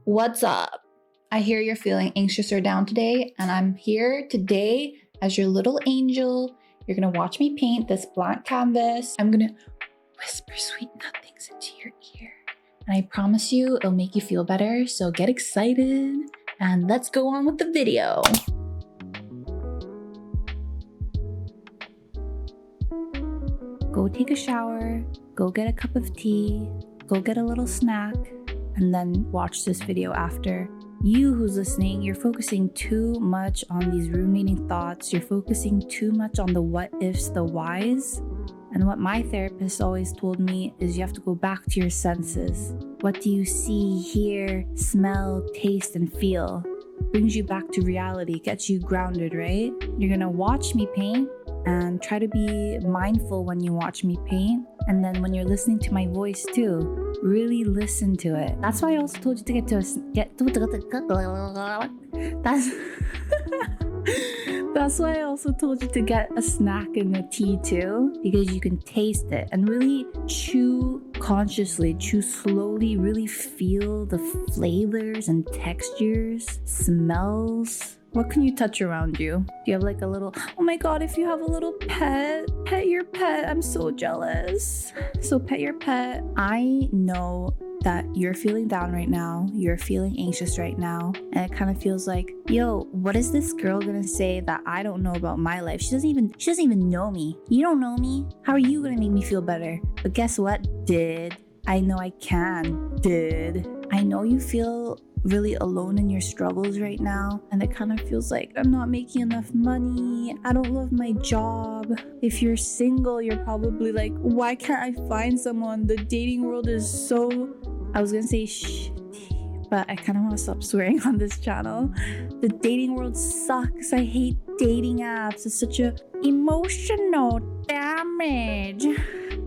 What's up? I hear you're feeling anxious or down today, and I'm here today as your little angel. You're gonna watch me paint this blank canvas. I'm gonna whisper sweet nothings into your ear, and I promise you it'll make you feel better. So get excited and let's go on with the video. Go take a shower, go get a cup of tea, go get a little snack, and then watch this video after. You who's listening, you're focusing too much on these ruminating thoughts. You're focusing too much on the what ifs, the whys. And what my therapist always told me is you have to go back to your senses. What do you see, hear, smell, taste, and feel? Brings you back to reality, gets you grounded, right? You're gonna watch me paint and try to be mindful when you watch me paint. And then when you're listening to my voice too, really listen to it. That's why I also told you to That's why I also told you to get a snack and a tea too, because you can taste it and really chew consciously, chew slowly, really feel the flavors and textures, smells. What can you touch around you? Do you have like a little, oh my God, if you have a little pet, pet your pet. I'm so jealous. So pet your pet. I know that you're feeling down right now. You're feeling anxious right now. And it kind of feels like, yo, what is this girl gonna say that I don't know about my life? She doesn't even know me. You don't know me. How are you gonna make me feel better? But guess what, did? I know I can, did. I know you feel really alone in your struggles right now, and it kind of feels like I'm not making enough money, I don't love my job. If you're single, you're probably like, why can't I find someone? The dating world is so, I was gonna say shitty, but I kind of want to stop swearing on this channel. The dating world sucks. I hate dating apps. It's such a emotional damage.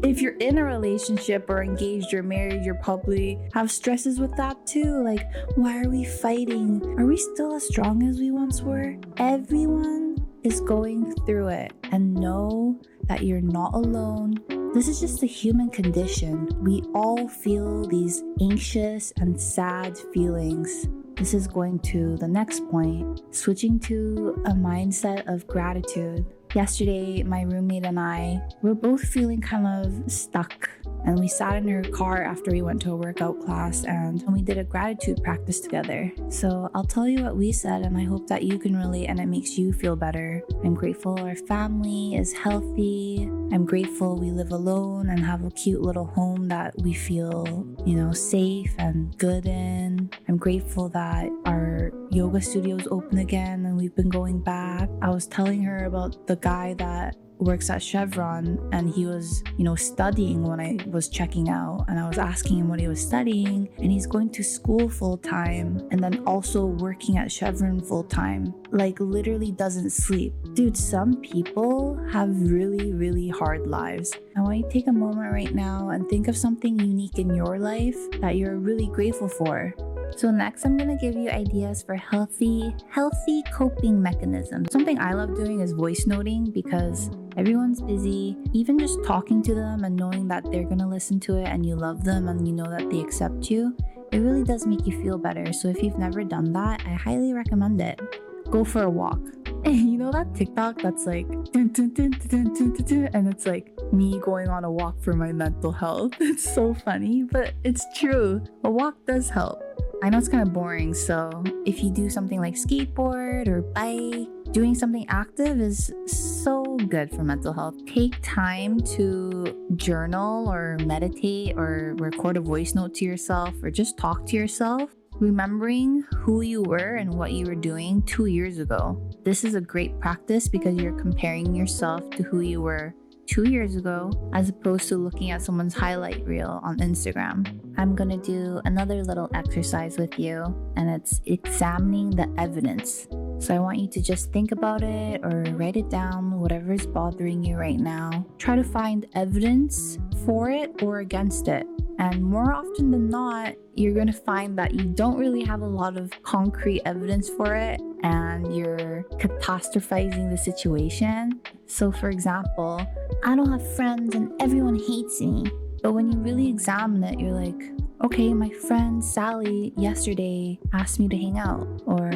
If you're in a relationship or engaged or married, you're probably have stresses with that too. Like, why are we fighting? Are we still as strong as we once were? Everyone is going through it, and know that you're not alone. This is just the human condition. We all feel these anxious and sad feelings. This is going to the next point, switching to a mindset of gratitude. Yesterday, my roommate and I were both feeling kind of stuck, and we sat in her car after we went to a workout class and we did a gratitude practice together. So I'll tell you what we said, and I hope that you can relate and it makes you feel better. I'm grateful our family is healthy. I'm grateful we live alone and have a cute little home that we feel, safe and good in. I'm grateful that our yoga studio is open again and we've been going back. I was telling her about the guy that works at Chevron, and he was, studying when I was checking out, and I was asking him what he was studying, and he's going to school full time and then also working at Chevron full time, like literally doesn't sleep. Dude, some people have really, really hard lives. I want you to take a moment right now and think of something unique in your life that you're really grateful for. So next, I'm gonna give you ideas for healthy coping mechanisms. Something I love doing is voice noting, because everyone's busy. Even just talking to them and knowing that they're gonna listen to it and you love them and you know that they accept you, it really does make you feel better. So if you've never done that, I highly recommend it. Go for a walk. You know that TikTok that's like dun, dun, dun, dun, dun, dun, dun, dun, and it's like me going on a walk for my mental health. It's so funny, but it's true. A walk does help. I know it's kind of boring, so if you do something like skateboard or bike, doing something active is so good for mental health. Take time to journal or meditate or record a voice note to yourself or just talk to yourself, remembering who you were and what you were doing 2 years ago. This is a great practice because you're comparing yourself to who you were 2 years ago, as opposed to looking at someone's highlight reel on Instagram. I'm gonna do another little exercise with you, and it's examining the evidence. So I want you to just think about it or write it down, whatever is bothering you right now. Try to find evidence for it or against it. And more often than not, you're gonna find that you don't really have a lot of concrete evidence for it, and you're catastrophizing the situation. So for example, I don't have friends and everyone hates me. But when you really examine it, you're like, okay, my friend Sally yesterday asked me to hang out, or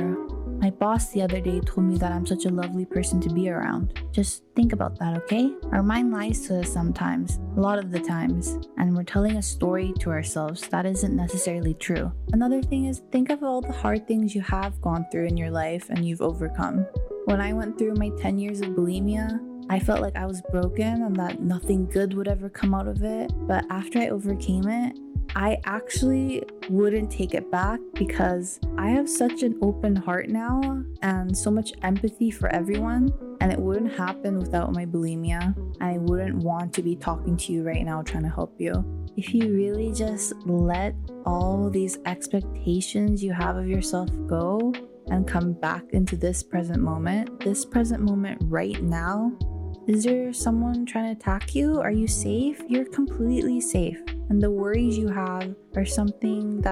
my boss the other day told me that I'm such a lovely person to be around. Just think about that, okay? Our mind lies to us sometimes, a lot of the times, and we're telling a story to ourselves that isn't necessarily true. Another thing is, think of all the hard things you have gone through in your life and you've overcome. When I went through my 10 years of bulimia, I felt like I was broken and that nothing good would ever come out of it. But after I overcame it, I actually wouldn't take it back because I have such an open heart now and so much empathy for everyone, and it wouldn't happen without my bulimia. I wouldn't want to be talking to you right now trying to help you. If you really just let all these expectations you have of yourself go and come back into this present moment right now. Is there someone trying to attack you? Are you safe? You're completely safe. And the worries you have are something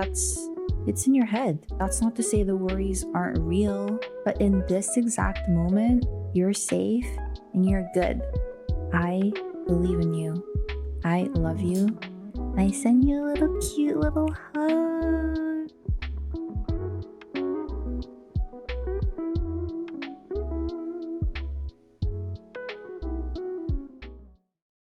it's in your head. That's not to say the worries aren't real, but in this exact moment, you're safe and you're good. I believe in you. I love you. I send you a little cute little hug.